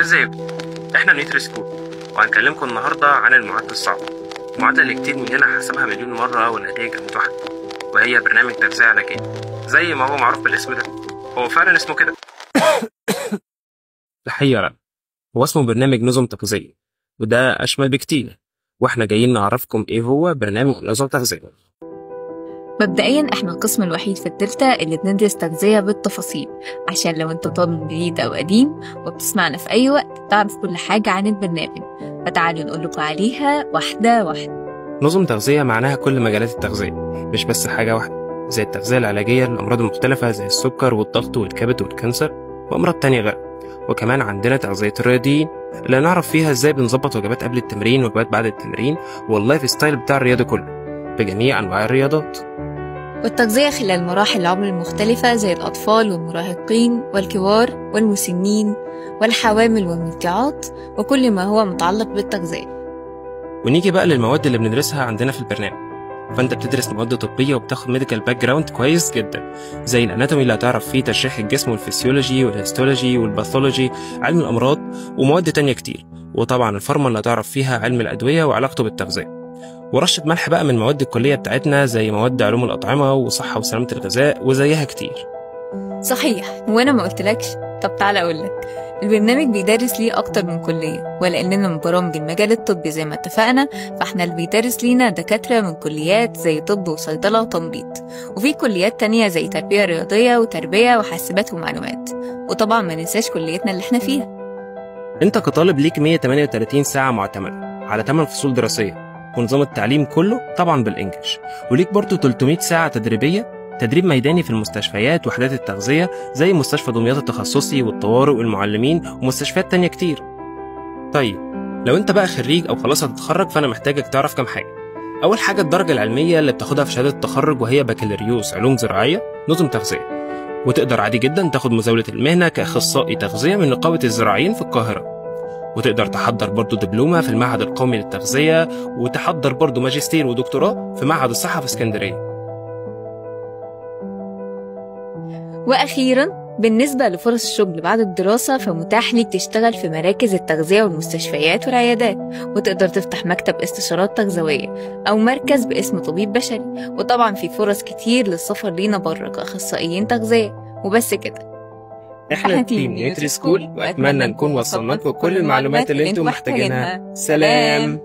ازيكم؟ احنا نيوتري سكول، وهنكلمكم النهارده عن المعادله الصعبه، المعادله اللي كتير مننا حسبها مليون مره والنتائج كانت واحده، وهي برنامج تغذيه علاجيه. زي ما هو معروف بالاسم ده، هو فعلا اسمه كده؟ الحقيقه لا، هو اسمه برنامج نظم تغذيه، وده اشمل بكتير، واحنا جايين نعرفكم ايه هو برنامج نظم تغذيه. مبدئيا احنا القسم الوحيد في الدلتا اللي بندرس تغذية بالتفاصيل، عشان لو انت طالب جديد او قديم وبتسمعنا في اي وقت تعرف كل حاجة عن البرنامج، فتعالوا نقول لكم عليها واحدة واحدة. نظم تغذيه معناها كل مجالات التغذيه، مش بس حاجه واحده، زي التغذيه العلاجيه للامراض المختلفه زي السكر والضغط والكبد والكانسر وامراض تانية غيرها. وكمان عندنا تغذيه الرياضيين اللي نعرف فيها ازاي بنظبط وجبات قبل التمرين ووجبات بعد التمرين واللايف ستايل بتاع الرياضه كله بجميع انواع الرياضات. والتغذية خلال مراحل العمر المختلفة زي الأطفال والمراهقين والكبار والمسنين والحوامل والمرضعات وكل ما هو متعلق بالتغذية. ونيجي بقى للمواد اللي بندرسها عندنا في البرنامج. فانت بتدرس مواد طبيه وبتاخد ميديكال باك جراوند كويس جدا، زي الاناتومي اللي هتعرف فيه تشريح الجسم والفسيولوجي والهيستولوجي والباثولوجي، علم الامراض ومواد تانية كتير، وطبعا الفارما اللي هتعرف فيها علم الادويه وعلاقته بالتغذيه، ورشة ملح بقى من مواد الكلية بتاعتنا زي مواد علوم الأطعمة وصحة وسلامة الغذاء وزيها كتير. صحيح، وانا ما قلتلكش؟ طب تعالى اقولك، البرنامج بيدرس ليه اكتر من كلية، ولاننا من برامج المجال الطبي زي ما اتفقنا، فاحنا اللي بيدرس لينا دكاترة من كليات زي طب وصيدلة وتمريض، وفي كليات تانية زي تربية رياضية وتربية وحاسبات ومعلومات، وطبعا ما ننساش كليتنا اللي احنا فيها. انت كطالب ليك 138 ساعة معتمدة على 8 فصول دراسية، ونظام التعليم كله طبعا بالانجلش، وليك برضو 300 ساعة تدريبية، تدريب ميداني في المستشفيات وحدات التغذية زي مستشفى دمياط التخصصي والطوارئ والمعلمين ومستشفيات تانية كتير. طيب لو انت بقى خريج او خلاص هتتخرج، فانا محتاجك تعرف كام حاجة. اول حاجة الدرجة العلمية اللي بتاخدها في شهادة التخرج، وهي بكالوريوس علوم زراعية نظم تغذية، وتقدر عادي جدا تاخد مزاولة المهنة كأخصائي تغذية من نقابة الزراعيين في القاهرة، وتقدر تحضر برضو دبلومة في المعهد القومي للتغذية، وتحضر برضو ماجستير ودكتوراه في معهد الصحة في اسكندرية. وأخيراً، بالنسبة لفرص الشغل بعد الدراسة، فمتاح ليك تشتغل في مراكز التغذية والمستشفيات والعيادات، وتقدر تفتح مكتب استشارات تغذوية أو مركز باسم طبيب بشري، وطبعاً في فرص كتير للسفر لينا بره كأخصائيين تغذية. وبس كده، احنا تيم نيوتري سكول، وأتمنى نكون وصلنا لكم كل المعلومات اللي انتم محتاجينها. سلام.